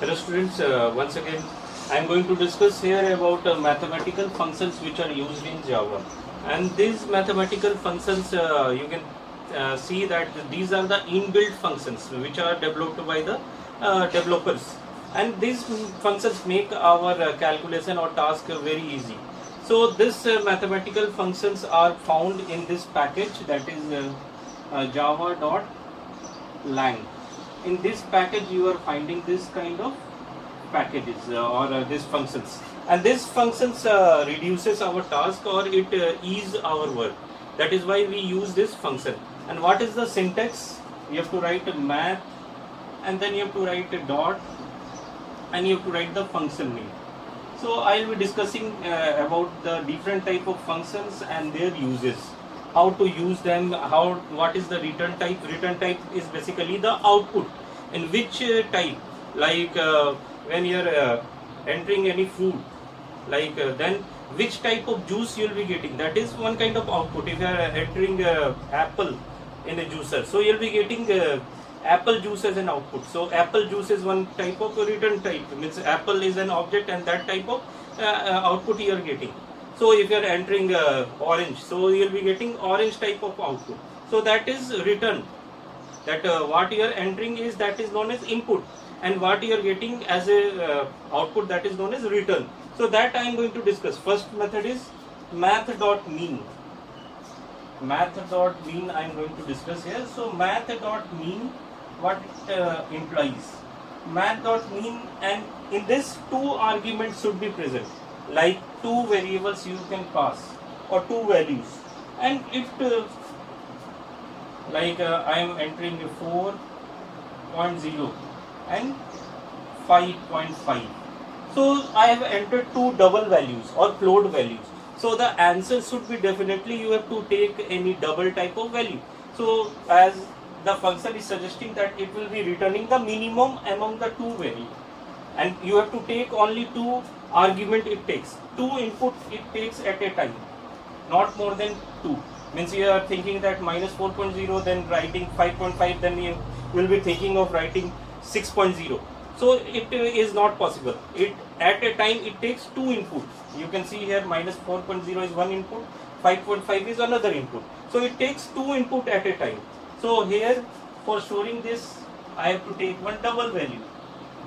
Hello students, once again I am going to discuss here about mathematical functions which are used in Java. And these mathematical functions you can see that these are the inbuilt functions which are developed by the developers, and these functions make our calculation or task very easy. So these mathematical functions are found in this package, that is java.lang. In this package you are finding this kind of packages or these functions, and these functions reduces our task or it ease our work. That is why we use this function. And what is the syntax? You have to write a math, and then you have to write a dot, and you have to write the function name. So I will be discussing about the different type of functions and their uses, how to use them, what is the return type. Return type is basically the output, in which type, like when you are entering any food, like then which type of juice you will be getting, that is one kind of output. If you are entering apple in a juicer, so you will be getting apple juice as an output. So apple juice is one type of return type, means apple is an object and that type of output you are getting. So if you are entering orange, so you will be getting orange type of output. So that is return, that what you are entering is, that is known as input, and what you are getting as a output, that is known as return. So that I am going to discuss. First method is math.mean. Math.mean I am going to discuss here. So math.mean, what it implies? Math.mean, and in this two arguments should be present, like two variables you can pass or two values, and if like I am entering 4.0 and 5.5. So I have entered two double values or float values. So the answer should be definitely you have to take any double type of value. So as the function is suggesting that it will be returning the minimum among the two values, and you have to take only two argument it takes, two input it takes at a time, not more than two. Means you are thinking that minus 4.0, then writing 5.5, then you will be thinking of writing 6.0. So it is not possible. It at a time it takes two inputs. You can see here minus 4.0 is one input, 5.5 is another input. So it takes two input at a time. So here for storing this, I have to take one double value,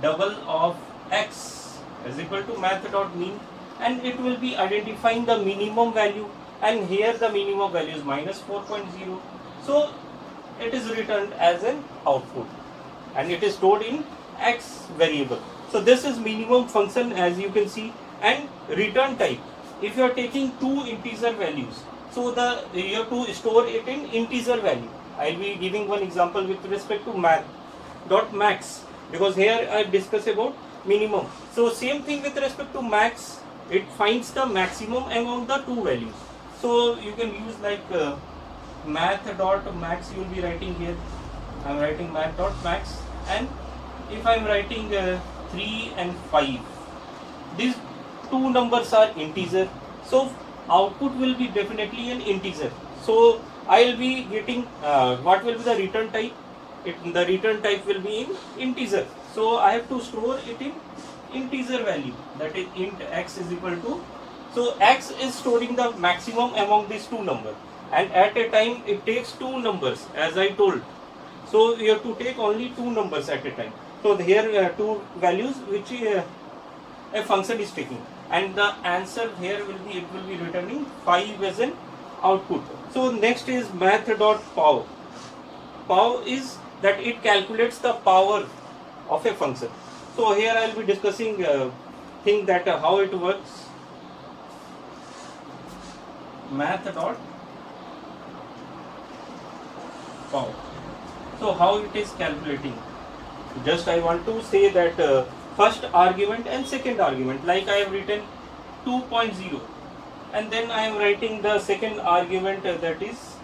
double of x is equal to math.mean, and it will be identifying the minimum value, and here the minimum value is minus 4.0. So it is returned as an output, and it is stored in x variable. So this is minimum function, as you can see. And return type, if you are taking two integer values, so you have to store it in integer value. I will be giving one example with respect to math.max, because here I discuss about minimum. So same thing with respect to max, it finds the maximum among the two values. So you can use like math.max, you will be writing here, I am writing math.max, and if I am writing 3 and 5, these two numbers are integer, so output will be definitely an integer. So I will be getting what will be the return type? The return type will be in integer. So I have to store it in integer value, that is int x is equal to, so x is storing the maximum among these two numbers, and at a time it takes two numbers, as I told. So you have to take only two numbers at a time. So here two values which a function is taking, and the answer here will be, it will be returning 5 as an output. So next is math.pow. Pow is that it calculates the power of a function. So here I will be discussing thing that how it works. Math.pow. So how it is calculating? Just I want to say that first argument and second argument, like I have written 2.0, and then I am writing the second argument that is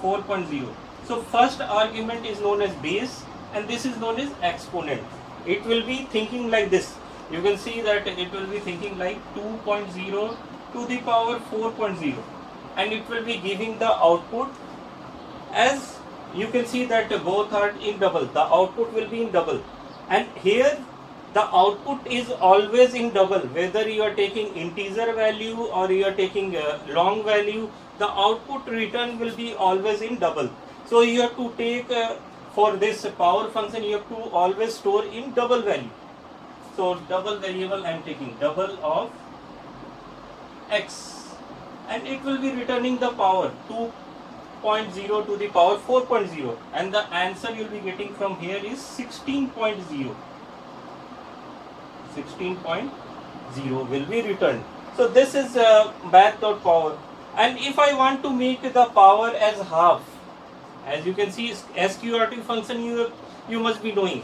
4.0. So first argument is known as base, and this is known as exponent. It will be thinking like this. You can see that it will be thinking like 2.0 to the power 4.0, and it will be giving the output as you can see that both are in double. The output will be in double, and here the output is always in double, whether you are taking integer value or you are taking long value, the output return will be always in double. So you have to take for this power function, you have to always store in double value. So double variable I am taking double of x, and it will be returning the power 2.0 to the power 4.0, and the answer you will be getting from here is 16.0. 16.0 will be returned. So this is math.power. And if I want to make the power as half, as you can see, sqrt function you must be knowing.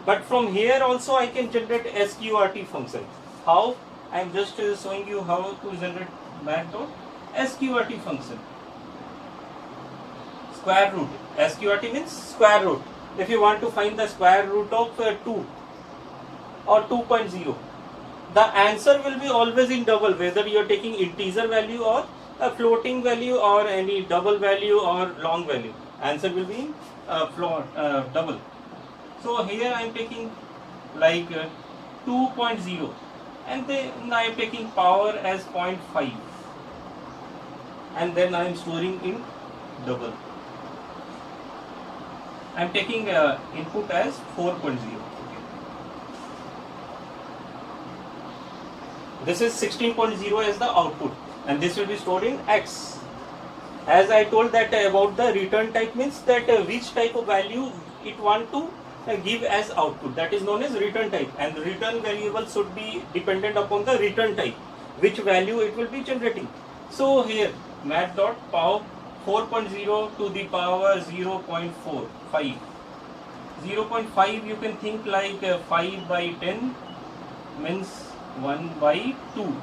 But from here also I can generate sqrt function. How? I am just showing you how to generate math.sqrt function. Square root. Sqrt means square root. If you want to find the square root of 2 or 2.0, the answer will be always in double, whether you are taking integer value or a floating value or any double value or long value. Answer will be in double. So here I am taking like 2.0, and then I am taking power as 0.5, and then I am storing in double. I am taking input as 4.0. This is 16.0 as the output, and this will be stored in X. As I told that about the return type means that which type of value it want to give as output, that is known as return type, and the return variable should be dependent upon the return type, which value it will be generating. So here math.power 4.0 to the power 0.4, 5. 0.5 you can think like 5 by 10 means 1 by 2,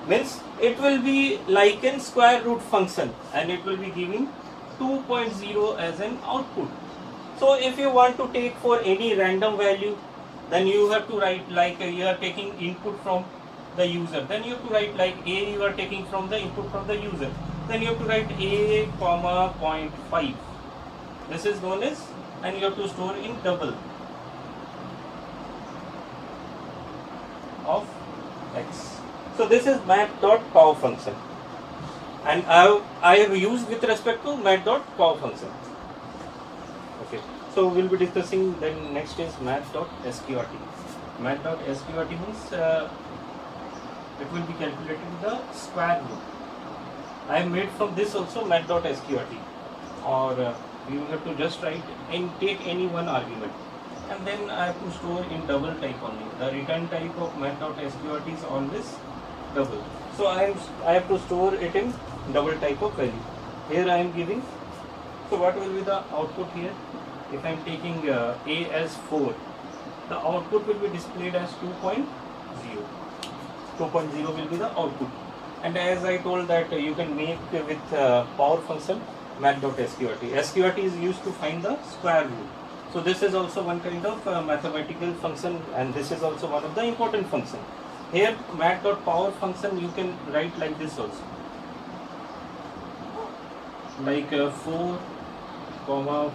means it will be like a square root function, and it will be giving 2.0 as an output. So if you want to take for any random value, then you have to write like you are taking input from the user, then you have to write like a you are taking from the input from the user, then you have to write a comma 0.5. This is known as, and you have to store in double of x. So this is math.power function, and I have used with respect to math.power function. Okay, so we'll be discussing then next is math.sqrt. Math.sqrt means it will be calculating the square root. I have made from this also math.sqrt, or you have to just write and take any one argument, and then I have to store in double type only. The return type of math.sqrt is always double. So I have to store it in double type of value. Here I am giving. So what will be the output here? If I am taking a as 4, the output will be displayed as 2.0. 2.0 will be the output. And as I told that you can make with power function math.sqrt. sqrt is used to find the square root. So this is also one kind of mathematical function, and this is also one of the important function. Here math.power function you can write like this also, like 4 comma,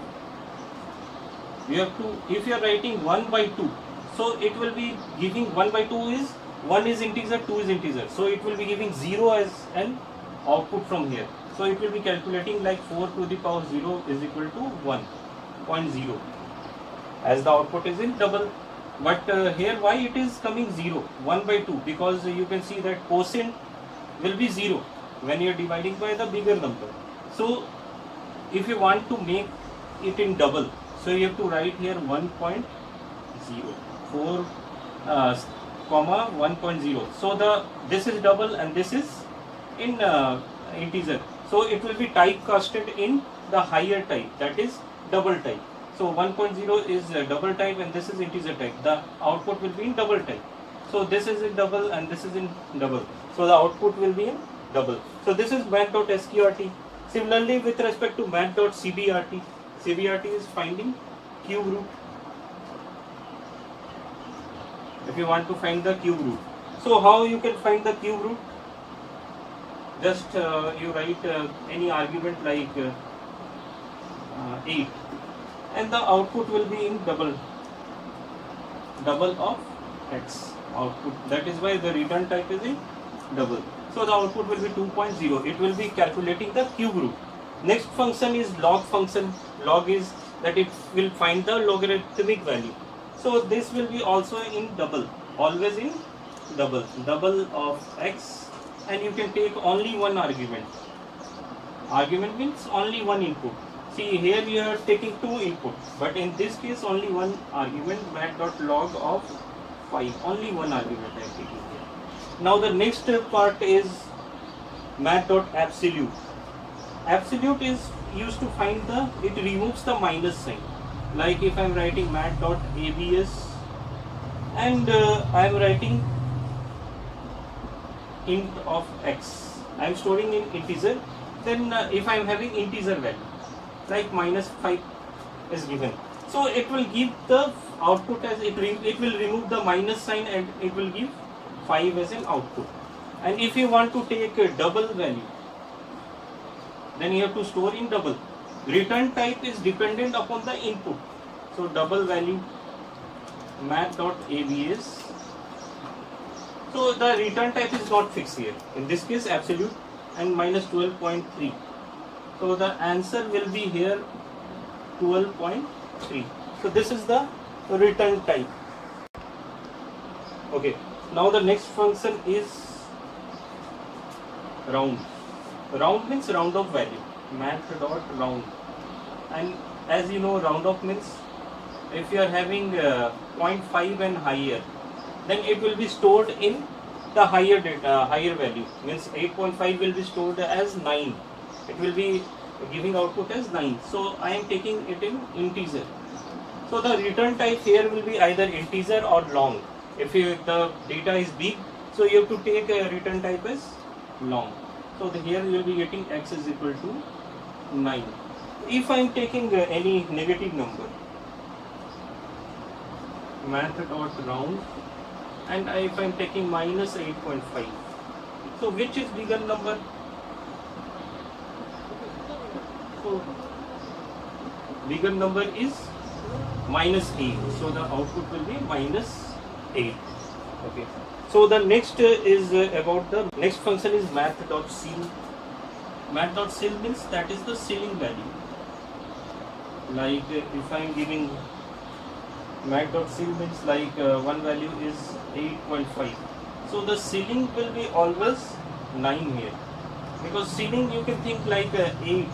you have to, if you are writing 1 by 2, so it will be giving 1 by 2 is 1 is integer, 2 is integer, so it will be giving 0 as an output from here. So it will be calculating like 4 to the power 0 is equal to 1.0, as the output is in double. But here why it is coming 0, 1 by 2, because you can see that quotient will be 0 when you are dividing by the bigger number. So if you want to make it in double, so you have to write here 1.0, 4 comma 1.0. So this is double and this is in integer. So it will be typecasted in the higher type, that is double type. So 1.0 is double type and this is integer type. The output will be in double type. So this is in double and this is in double. So the output will be in double. So this is math.sqrt. Similarly, with respect to math.cbrt, cbrt is finding cube root. If you want to find the cube root, so how you can find the cube root? Just you write any argument like 8, and the output will be in double. double of x output. That is why the return type is in double. So the output will be 2.0. It will be calculating the cube root. Next function is log function. Log is that it will find the logarithmic value. So this will be also in double, always in double. Double of x, and you can take only one argument. Argument means only one input. See, here you are taking two inputs, but in this case only one argument, mat.log of 5. Only one argument I am taking here. Now the next part is mat.absolute. Absolute is used to find it removes the minus sign. Like if I am writing mat.abs and I am writing int of x, I am storing in integer, then if I am having integer value, like -5 is given, so it will give the output as it will remove the minus sign and it will give 5 as an output. And if you want to take a double value, then you have to store in double. Return type is dependent upon the input. So double value mat.abs. So the return type is not fixed here. In this case absolute and -12.3. So the answer will be here 12.3. So this is the return type. Okay. Now the next function is round. Round means round off value. Math.round. And as you know, round off means if you are having 0.5 and higher, then it will be stored in the higher value. Means 8.5 will be stored as 9. It will be giving output as 9. So I am taking it in integer. So the return type here will be either integer or long. If the data is big, so you have to take a return type as long. So here you will be getting x is equal to 9. If I am taking any negative number, math.round, and if I am taking -8.5, so which is bigger number? So bigger number is -8, so the output will be -8. Okay. So the next is about the next function is math.ceil. Math.ceil means that is the ceiling value. Like if I am giving math.ceil means like one value is 8.5. So the ceiling will be always 9 here, because ceiling you can think like 8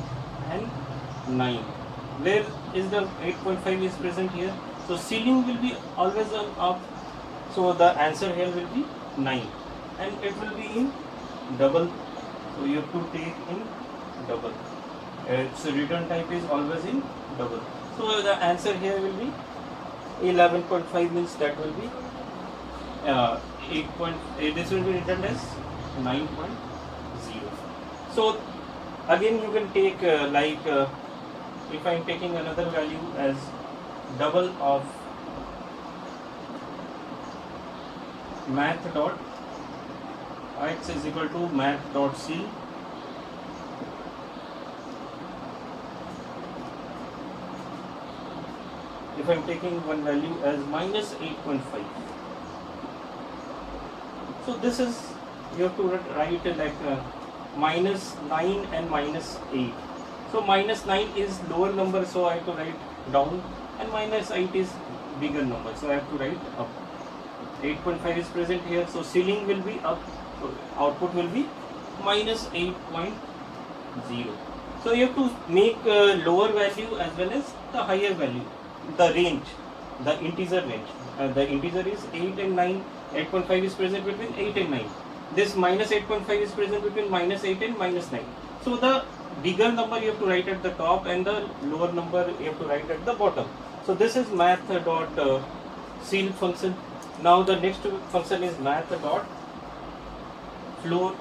and 9. Where is the 8.5 is present here? So ceiling will be always on up. So the answer here will be 9, and it will be in double. So you have to take in double. Its return type is always in double. So the answer here will be 11.5, means that will be 8. This will be written as 9.0. So again you can take if I am taking another value as double of math dot x is equal to math.ceil. If I am taking one value as -8.5, so this is, you have to write like -9 and -8. So -9 is lower number, so I have to write down, and -8 is bigger number, so I have to write up. 8.5 is present here, so ceiling will be up, so output will be -8.0. So you have to make lower value as well as the higher value, the range, the integer range. The integer is 8 and 9. 8.5 is present between 8 and 9. This -8.5 is present between -8 and -9. So the bigger number you have to write at the top, and the lower number you have to write at the bottom. So this is math.ceil function. Now the next function is math.floor.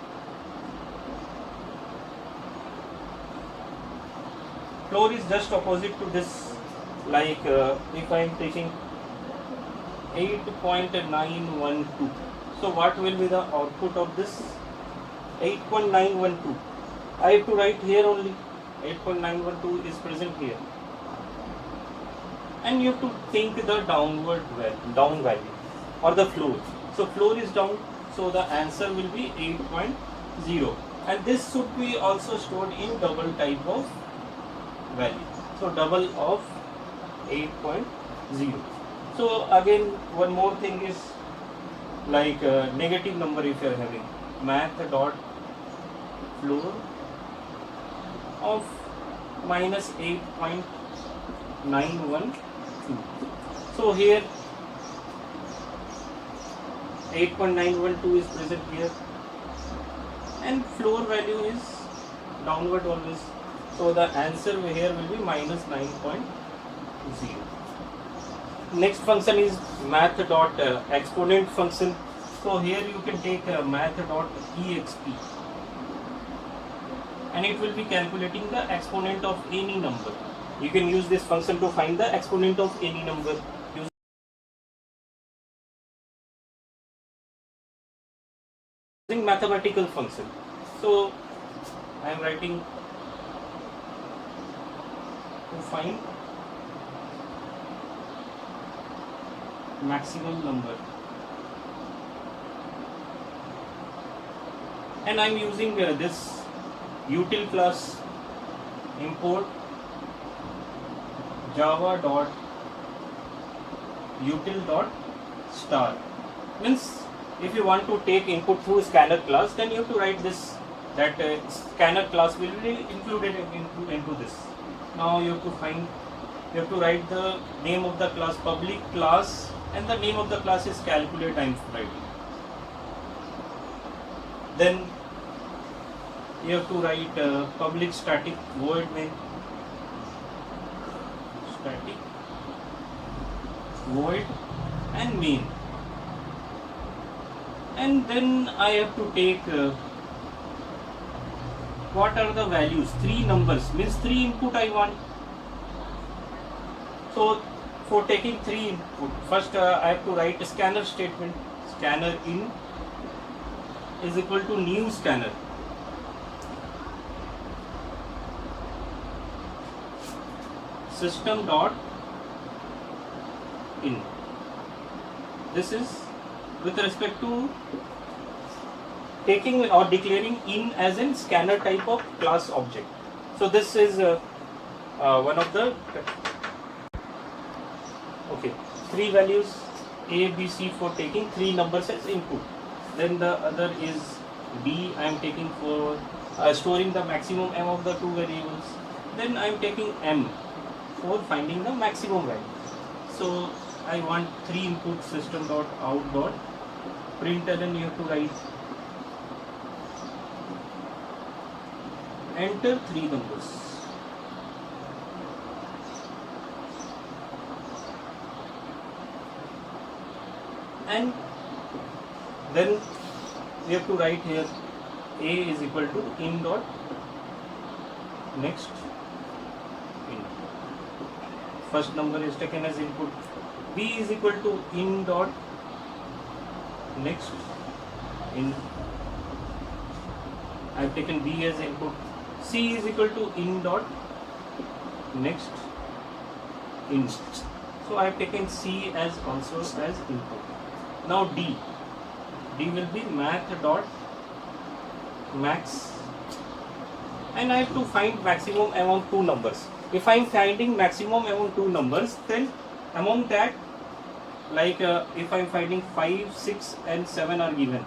Floor is just opposite to this. Like if I am taking 8.912, so what will be the output of this 8.912? I have to write here only. 8.912 is present here, and you have to think the down value or the floor. So floor is down, so the answer will be 8.0, and this should be also stored in double type of value. So double of 8.0. So again, one more thing is like negative number. If you are having math dot floor of minus 8.912. So here 8.912 is present here, and floor value is downward always. So the answer here will be minus 9.0. Next function is math dot exponent function. So here you can take math dot exp, and it will be calculating the exponent of any number. You can use this function to find the exponent of any number using mathematical function. So I am writing to find maximum number, and I am using this util class import java dot util dot star. Means if you want to take input through scanner class, then you have to write this, that scanner class will be included into this. Now you have to write the name of the class, public class, and the name of the class is calculate. I am writing. Then you have to write public static void main, static void and main, and then I have to take what are the values, 3 numbers, means 3 input I want. So for taking 3 input, first I have to write a scanner statement. Scanner in is equal to new scanner, system dot in. This is with respect to taking or declaring in as in scanner type of class object. So this is one of the 3 values A, B, C for taking 3 numbers as input. Then the other is B, I am taking for storing the maximum M of the 2 variables. Then I am taking M for finding the maximum value. So I want 3 input, system dot out dot println. You have to write enter 3 numbers. And then we have to write here A is equal to in dot next in. First number is taken as input. B is equal to in dot next in. I have taken B as input. C is equal to in dot next in. So I have taken C as also as input. Now D will be math dot max, and I have to find maximum among 2 numbers. If I am finding maximum among 2 numbers, then among that, like if I am finding 5, 6 and 7 are given,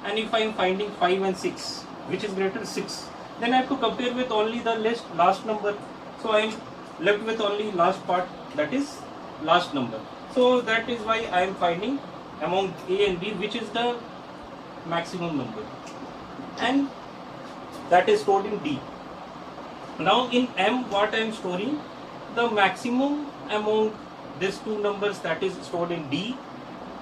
and if I am finding 5 and 6, which is greater 6, then I have to compare with only the last number. So I am left with only last part, that is last number. So that is why I am finding among A and B which is the maximum number, and that is stored in D. Now in M, what I am storing? The maximum among these 2 numbers, that is stored in D,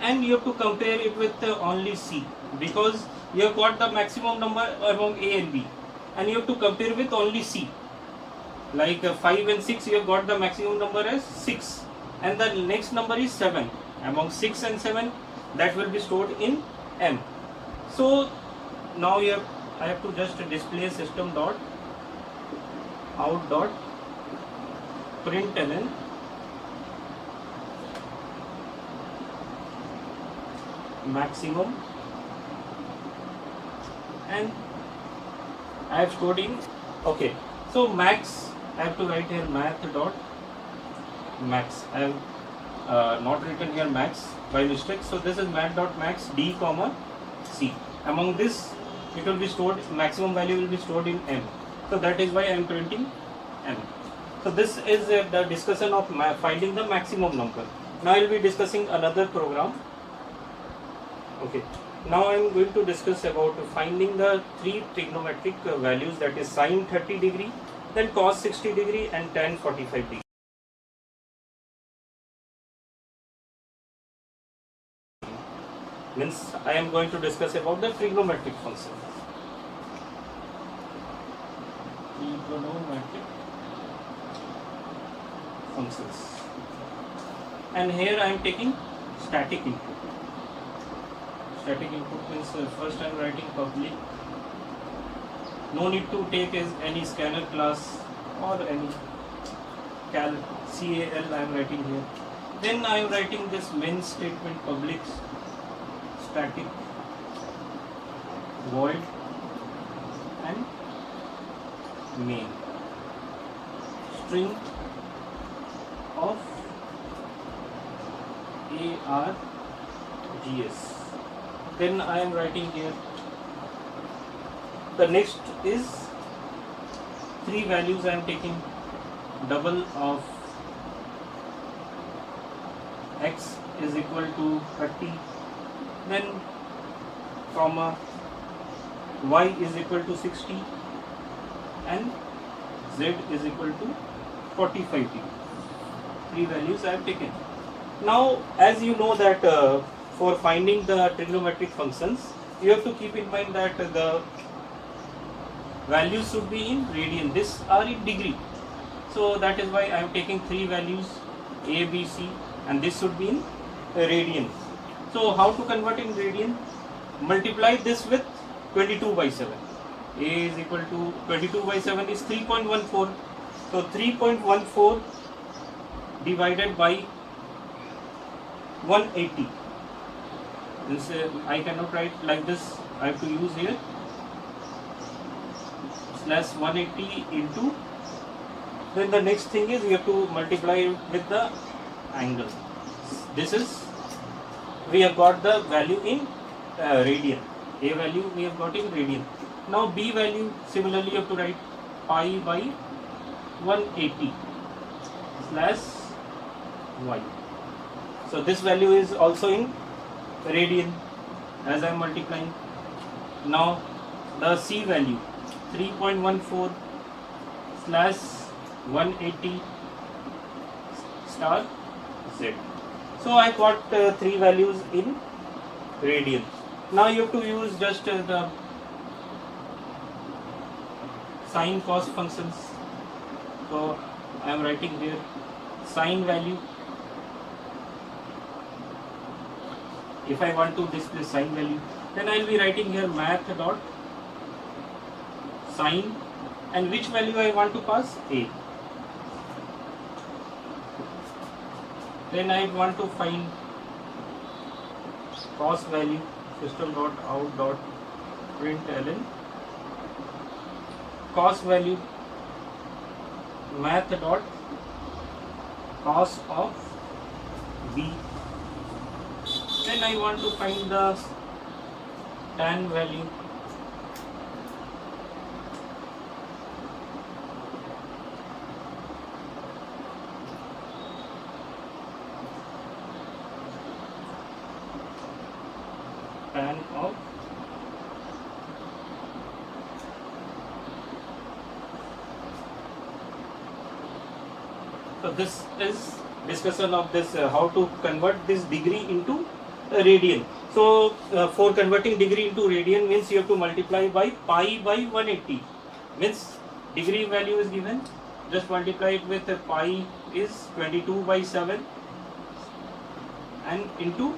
and you have to compare it with only C, because you have got the maximum number among A and B, and you have to compare with only C. Like 5 and 6, you have got the maximum number as 6, and the next number is 7. Among 6 and 7, that will be stored in M. So now I have to just display system dot out dot println maximum, and I have stored in, okay, so max, I have to write here math dot max. I have not written here max by mistake, so this is math dot max d comma c. Among this it will be stored, maximum value will be stored in m, so that is why I am printing m. So this is the discussion of finding the maximum number. Now I will be discussing another program. Okay, now I am going to discuss about finding the three trigonometric values, that is sine 30 degree, then cos 60 degree and tan 45 degree. Means I am going to discuss about the trigonometric functions. Trigonometric functions. And here I am taking static input. Static input means first I am writing public. No need to take as any scanner class or any cal, CAL I am writing here. Then I am writing this main statement, public static void and main string of args. Then I am writing here the next is three values I am taking, double of x is equal to 30, then comma y is equal to 60 and z is equal to 45 degree. Three values I have taken. Now as you know that for finding the trigonometric functions you have to keep in mind that the values should be in radian, this are in degree, so that is why I am taking three values a, b, c, and this should be in radian. So how to convert in radian? Multiply this with 22 by 7. A is equal to 22 by 7 is 3.14. So 3.14 divided by 180. This, I cannot write like this. I have to use here slash 180 into. Then the next thing is you have to multiply with the angle. This is, we have got the value in radian. A value we have got in radian. Now B value similarly you have to write pi by 180 slash y. So this value is also in radian as I am multiplying. Now the C value 3.14 slash 180 star z. So I got three values in radian. Now you have to use just the sine cos functions. So I am writing here sine value. If I want to display sine value, then I will be writing here math dot sine, and which value I want to pass? A. Then I want to find cos value, system dot out dot println cos value, math dot cos of b. Then I want to find the tan value, tan of so this is discussion of this how to convert this degree into radian. So for converting degree into radian means you have to multiply by pi by 180, means degree value is given, just multiply it with pi is 22 by 7 and into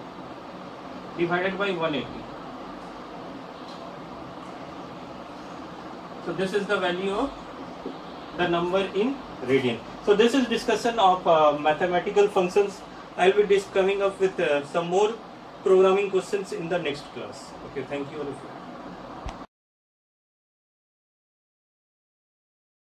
divided by 180. So this is the value of the number in radian. So this is discussion of mathematical functions. I will be coming up with some more programming questions in the next class. Okay, thank you all of you.